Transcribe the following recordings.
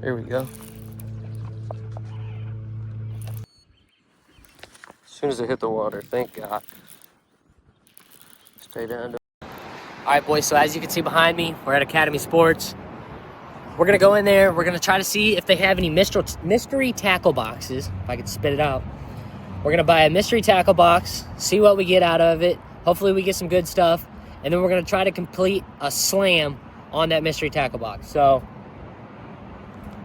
Here we go. As soon as it hit the water, thank God. Stay down to... All right, boys, so as you can see behind me, we're at Academy Sports. We're gonna go in there, we're gonna try to see if they have any mystery tackle boxes, if I can spit it out. We're gonna buy a mystery tackle box, see what we get out of it. Hopefully we get some good stuff, and then we're gonna try to complete a slam on that mystery tackle box. So,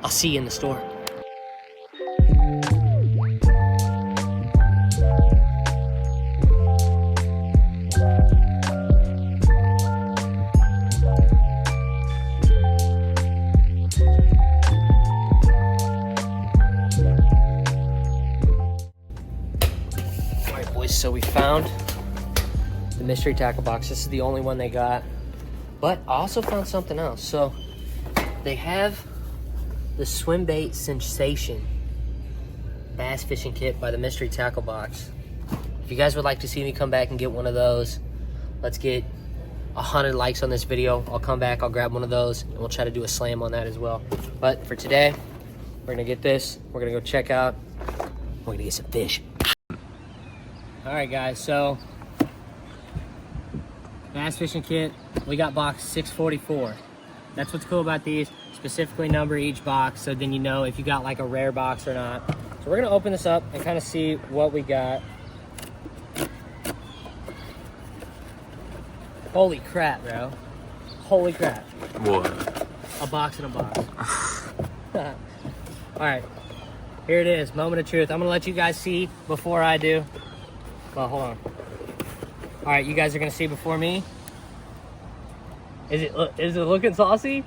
I'll see you in the store. So we found the mystery tackle box. This is the only one they got, but I also found something else. So they have the Swim Bait Sensation bass fishing kit by the mystery tackle box. If you guys would like to see me come back and get one of those, let's get 100 likes on this video. I'll come back, I'll grab one of those, and we'll try to do a slam on that as well. But for today, we're gonna get this, we're gonna go check out, we're gonna get some fish. All right, guys, so bass fishing kit, we got box 644. That's what's cool about these, specifically number each box, so then you know if you got like a rare box or not. So we're gonna open this up and kind of see what we got. Holy crap, bro. Holy crap. What? A box in a box. All right, here it is, moment of truth. I'm gonna let you guys see before I do. Well, hold on. All right, you guys are gonna see before me. Is it looking saucy?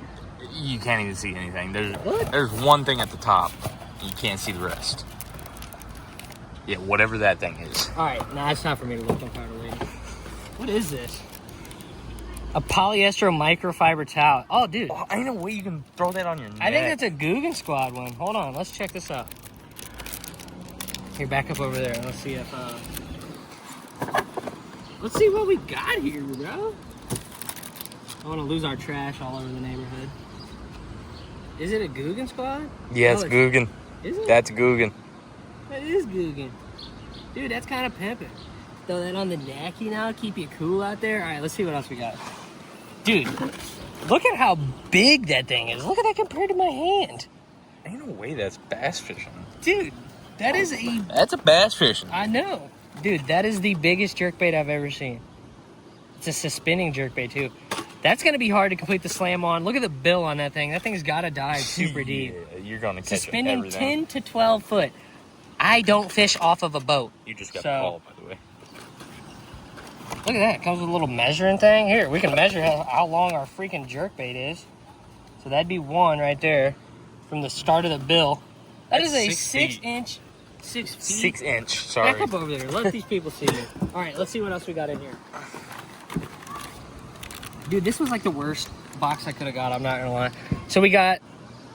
You can't even see anything. There's one thing at the top. You can't see the rest. Yeah, whatever that thing is. All right, now it's time for me to look. I'm tired of waiting. What is this? A polyester microfiber towel. Oh, dude. Oh, ain't no way you can throw that on your neck. I think that's a Guggen Squad one. Hold on, let's check this out. Here, back up over there. Let's see if let's see what we got here, bro. I don't want to lose our trash all over the neighborhood. Is it a Guggen Squad? Yeah, it's Guggen. Is it? That's Guggen. That is Guggen. Dude, that's kind of pimping. Throw that on the neck, you know, keep you cool out there. All right, let's see what else we got. Dude, look at how big that thing is. Look at that compared to my hand. Ain't no way that's bass fishing. Dude, that's a bass fishing. I know. Dude, that is the biggest jerkbait I've ever seen. It's a suspending jerkbait too. That's gonna be hard to complete the slam on. Look at the bill on that thing. That thing's gotta dive super deep. Yeah, you're gonna catch suspending everything. 10 to 12 foot. I don't fish off of a boat. You just got the call, by the way. Look at that. It comes with a little measuring thing. Here, we can measure how long our freaking jerkbait is. So that'd be one right there from the start of the bill. That's a 6 inch. 6 feet. 6 inch, sorry. Back up over there. Let these people see me. All right, let's see what else we got in here. Dude, this was like the worst box I could have got, I'm not gonna lie. So we got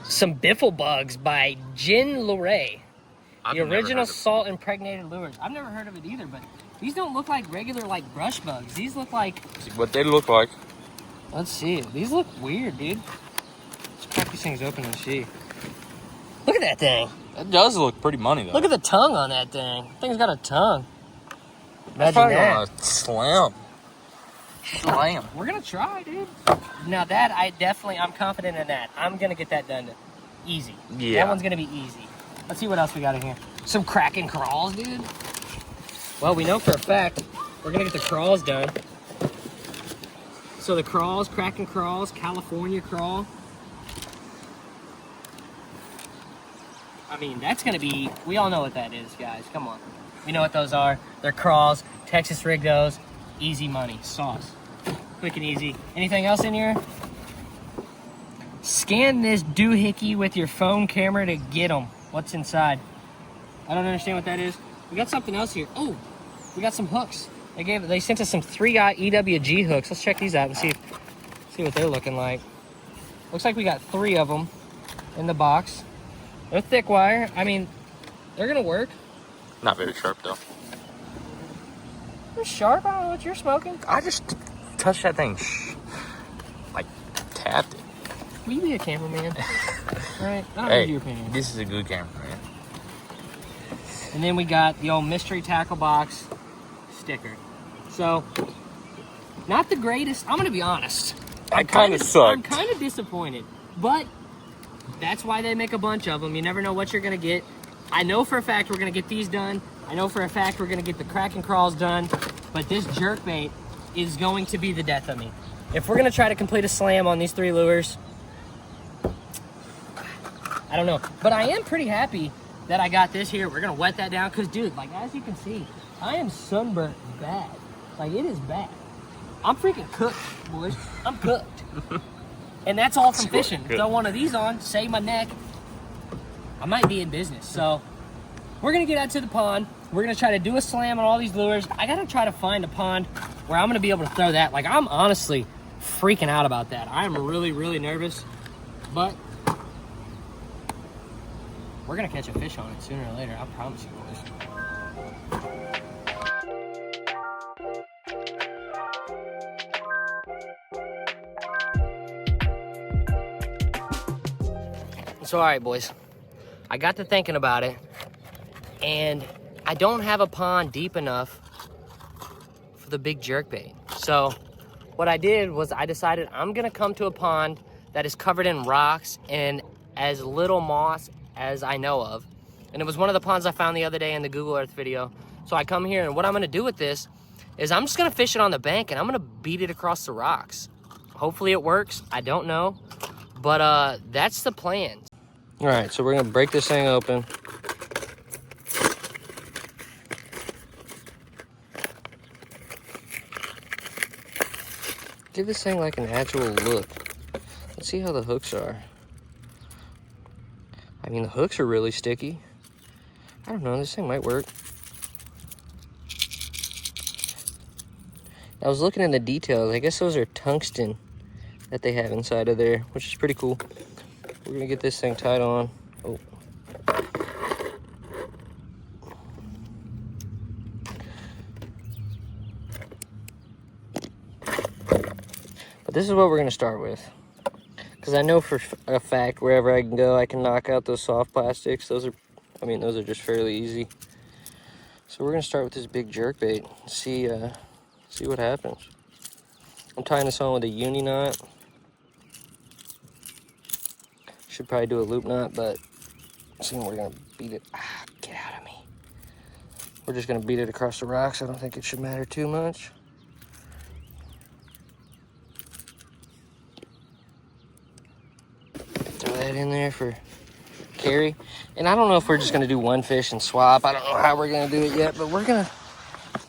some biffle bugs by Gin Luray. The original salt impregnated lures. I've never heard of it either, but these don't look like regular like brush bugs. These look like... See what they look like. Let's see. These look weird, dude. Let's crack these things open and see. Look at that thing. That does look pretty money, though. Look at the tongue on that thing. That thing's got a tongue. Imagine that. Slam. Slam. We're gonna try, dude. Now that I'm confident in that. I'm gonna get that done easy. Yeah. That one's gonna be easy. Let's see what else we got in here. Some cracking crawls, dude. Well, we know for a fact we're gonna get the crawls done. So the crawls, cracking crawls, California crawl. I mean, that's gonna be, we all know what that is, guys. Come on. We know what those are. They're crawls. Texas rig those. Easy money. Sauce. Quick and easy. Anything else in here? Scan this doohickey with your phone camera to get them. What's inside? I don't understand what that is. We got something else here. Oh, we got some hooks. They sent us some 3-aught EWG hooks. Let's check these out and see what they're looking like. Looks like we got 3 of them in the box. They're thick wire. I mean, they're gonna work. Not very sharp though. They're sharp. I don't know what you're smoking. I just touched that thing. Like tapped it. will you be a cameraman? All right, I don't Hey, need your opinion. this is a good camera, man. And then we got the old mystery tackle box sticker. So, not the greatest. I'm gonna be honest. I kind of sucked. I'm kind of disappointed, but that's why they make a bunch of them. You never know what you're gonna get. I know for a fact we're gonna get these done. I know for a fact we're gonna get the crack and crawls done, but this jerkbait is going to be the death of me. If we're gonna try to complete a slam on these 3 lures, I don't know. But I am pretty happy that I got this here. We're gonna wet that down, cause dude, like as you can see, I am sunburnt bad. Like it is bad. I'm freaking cooked, boys. I'm cooked. And that's all from fishing. Throw one of these on, save my neck. I might be in business. So we're gonna get out to the pond. We're gonna try to do a slam on all these lures. I gotta try to find a pond where I'm gonna be able to throw that. Like I'm honestly freaking out about that. I'm really, really nervous, but we're gonna catch a fish on it sooner or later. I promise you, boys. So, all right, boys, I got to thinking about it, and I don't have a pond deep enough for the big jerkbait. So what I did was I decided I'm gonna come to a pond that is covered in rocks and as little moss as I know of. And it was one of the ponds I found the other day in the Google Earth video. So I come here, and what I'm gonna do with this is I'm just gonna fish it on the bank, and I'm gonna beat it across the rocks. Hopefully it works, I don't know. But that's the plan. All right, so we're gonna break this thing open. Give this thing like an actual look. Let's see how the hooks are. I mean, the hooks are really sticky. I don't know, this thing might work. I was looking in the details. I guess those are tungsten that they have inside of there, which is pretty cool. We're gonna get this thing tied on. Oh. But this is what we're gonna start with. Because I know for a fact, wherever I can go, I can knock out those soft plastics. Those are just fairly easy. So we're gonna start with this big jerkbait. See what happens. I'm tying this on with a uni knot. Should probably do a loop knot, but we're gonna beat it. Ah, get out of me. We're just gonna beat it across the rocks. I don't think it should matter too much. Throw that in there for carry. And I don't know if we're just gonna do one fish and swap. I don't know how we're gonna do it yet, but we're gonna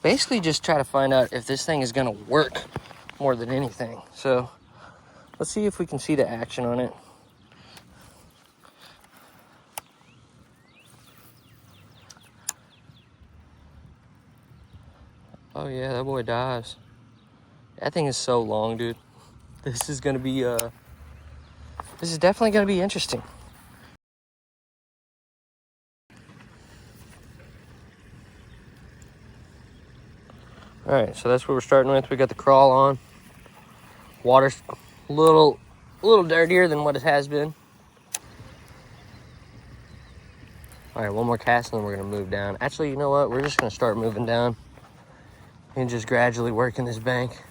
basically just try to find out if this thing is gonna work more than anything. So let's see if we can see the action on it. Oh yeah, that boy dives. That thing is so long, dude. This is gonna be this is definitely gonna be interesting. All right, so that's what we're starting with. We got the crawl on. Water's a little dirtier than what it has been. All right, one more cast and then we're gonna move down. Actually, you know what? We're just gonna start moving down and just gradually working this bank.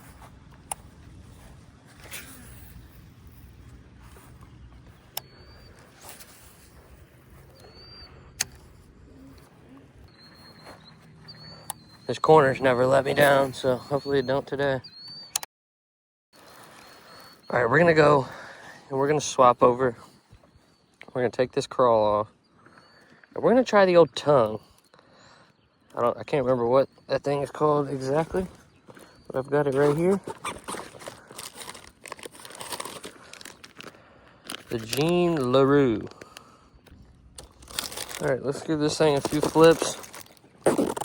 This corner's never let me down, so hopefully it don't today. All right, we're gonna go and we're gonna swap over. We're gonna take this crawl off. And we're gonna try the old tongue. I can't remember what that thing is called exactly, but I've got it right here. The Jean LaRue. All right, let's give this thing a few flips and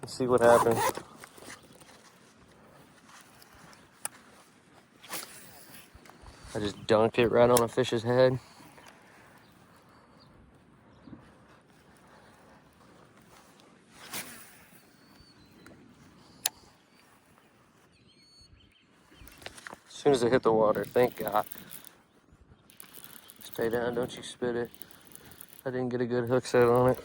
see what happens. I just dunked it right on a fish's head. As soon as it hit the water, thank God. Stay down, don't you spit it. I didn't get a good hook set on it.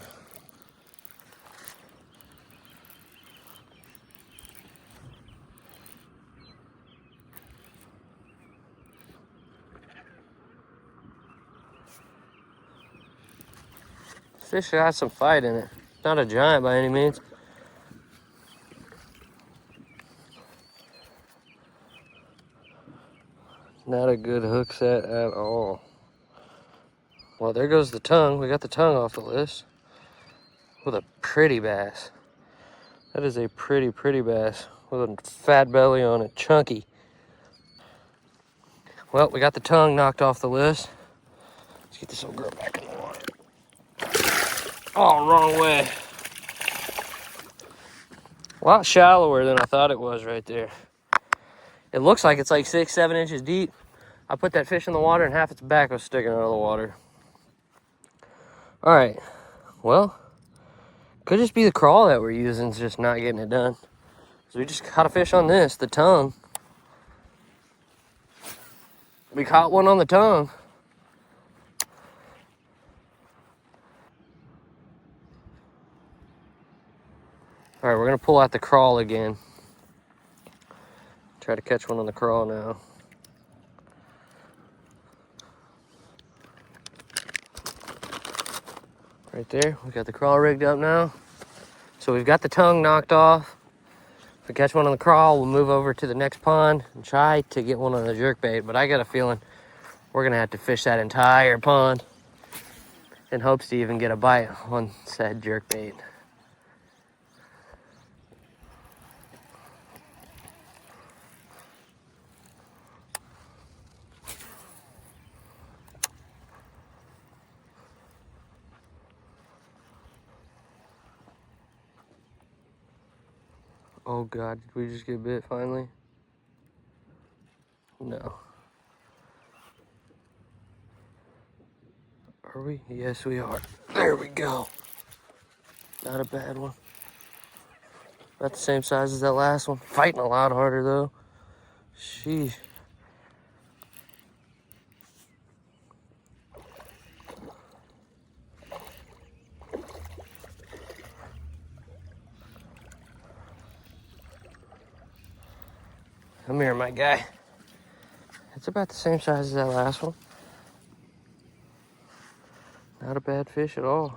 Fish got some fight in it. Not a giant by any means. Not a good hook set at all. Well, there goes the tongue. We got the tongue off the list. With a pretty bass. That is a pretty bass. With a fat belly on it. Chunky. Well, we got the tongue knocked off the list. Let's get this old girl back in the water. Oh, wrong way. A lot shallower than I thought it was right there. It looks like it's like 6-7 inches deep. I put that fish in the water and half its back was sticking out of the water. All right, well, could just be the crawl that we're using is just not getting it done. So we just caught a fish on this, the tongue. We caught one on the tongue. All right, we're gonna pull out the crawl again. Try to catch one on the crawl now. Right there, we got the crawl rigged up now. So we've got the tongue knocked off. If we catch one on the crawl, we'll move over to the next pond and try to get one on the jerkbait. But I got a feeling we're gonna have to fish that entire pond in hopes to even get a bite on said jerkbait. Oh God, did we just get bit finally? No. Are we? Yes, we are. There we go. Not a bad one. About the same size as that last one. Fighting a lot harder though. Sheesh. Come here, my guy. It's about the same size as that last one. Not a bad fish at all.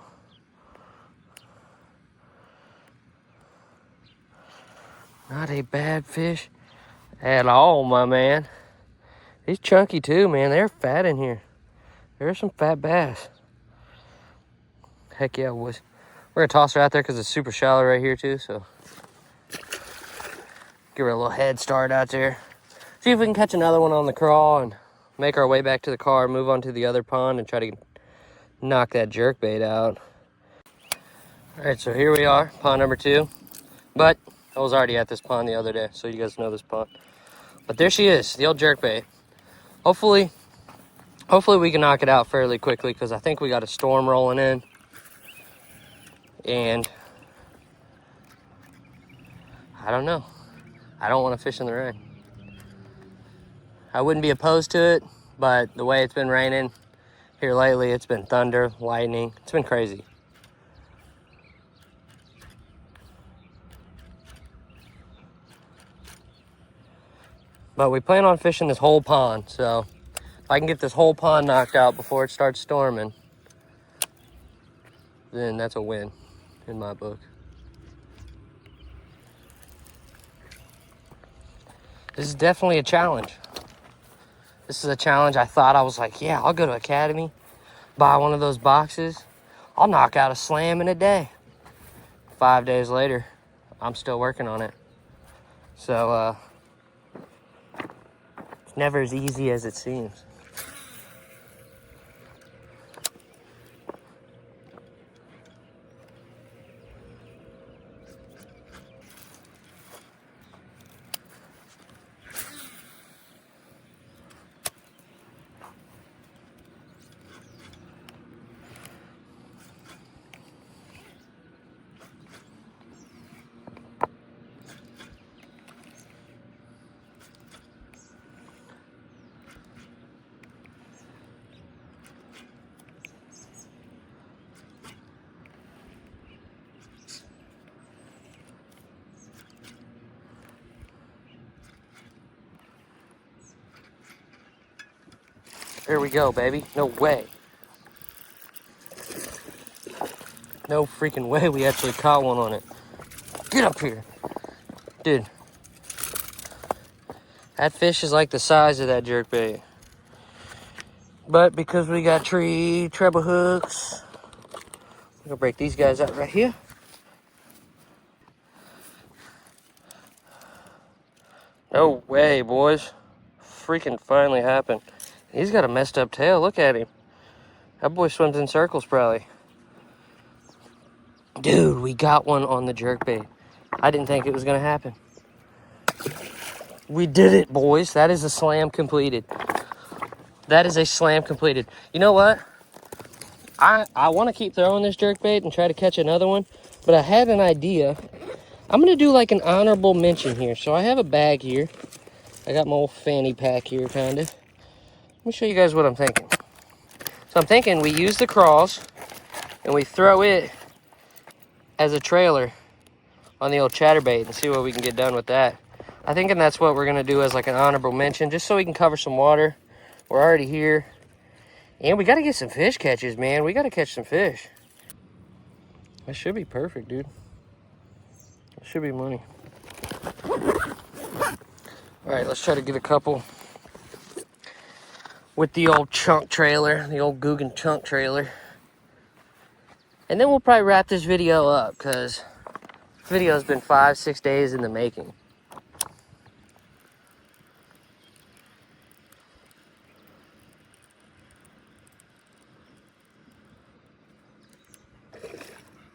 Not a bad fish at all, my man. He's chunky too, man. They're fat in here. There's some fat bass. Heck yeah, boys. We're gonna toss her out there because it's super shallow right here too, so give her a little head start out there. See if we can catch another one on the crawl and make our way back to the car, move on to the other pond and try to knock that jerkbait out. All right, so here we are, pond number 2. But I was already at this pond the other day, so you guys know this pond. But there she is, the old jerkbait. Hopefully we can knock it out fairly quickly because I think we got a storm rolling in. And I don't know. I don't want to fish in the rain. I wouldn't be opposed to it, but the way it's been raining here lately, it's been thunder, lightning. It's been crazy. But we plan on fishing this whole pond, so if I can get this whole pond knocked out before it starts storming, then that's a win in my book. This is definitely a challenge. This is a challenge I thought I was like, yeah, I'll go to Academy, buy one of those boxes. I'll knock out a slam in a day. 5 days later, I'm still working on it. So, it's never as easy as it seems. Here we go, baby. No way. No freaking way we actually caught one on it. Get up here. Dude. That fish is like the size of that jerkbait. But because we got treble hooks, I'm gonna break these guys out right here. No way, boys. Freaking finally happened. He's got a messed up tail. Look at him. That boy swims in circles probably. Dude, we got one on the jerkbait. I didn't think it was gonna happen. We did it, boys. That is a slam completed. That is a slam completed. You know what? I want to keep throwing this jerkbait and try to catch another one, but I had an idea. I'm gonna do like an honorable mention here. So I have a bag here. I got my old fanny pack here, kind of. Let me show you guys what I'm thinking. So I'm thinking we use the crawls and we throw it as a trailer on the old chatterbait and see what we can get done with that. I'm thinking that's what we're gonna do as like an honorable mention, just so we can cover some water. We're already here. And we gotta get some fish catches, man. We gotta catch some fish. That should be perfect, dude. That should be money. All right, let's try to get a couple with the old chunk trailer, the old Guggen chunk trailer. And then we'll probably wrap this video up because this video has been 5-6 days in the making.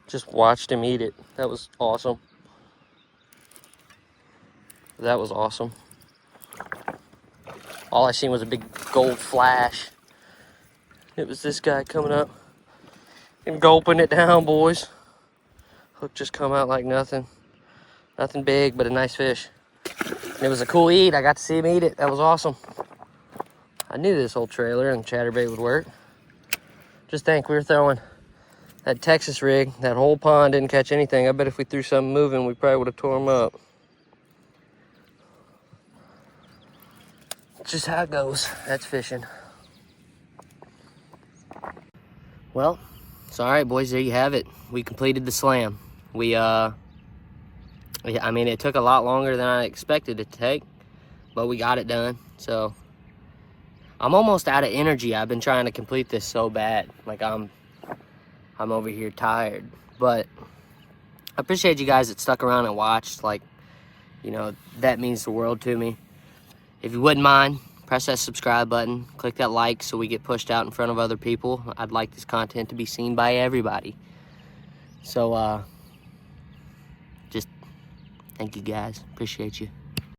Just watched him eat it. That was awesome. That was awesome. All I seen was a big gold flash. It was this guy coming up and gulping it down, boys. Hook just come out like nothing. Nothing big, but a nice fish. And it was a cool eat. I got to see him eat it. That was awesome. I knew this whole trailer and chatterbait would work. Just think, we were throwing that Texas rig. That whole pond didn't catch anything. I bet if we threw something moving, we probably would have tore them up. Just how it goes. That's fishing. Well, it's all right, boys. There you have it. We completed the slam. I mean, it took a lot longer than I expected it to take, but we got it done. So I'm almost out of energy. I've been trying to complete this so bad. Like I'm over here tired, but I appreciate you guys that stuck around and watched. Like, you know, that means the world to me. If you wouldn't mind, press that subscribe button, click that like so we get pushed out in front of other people. I'd like this content to be seen by everybody. So, just thank you guys. Appreciate you.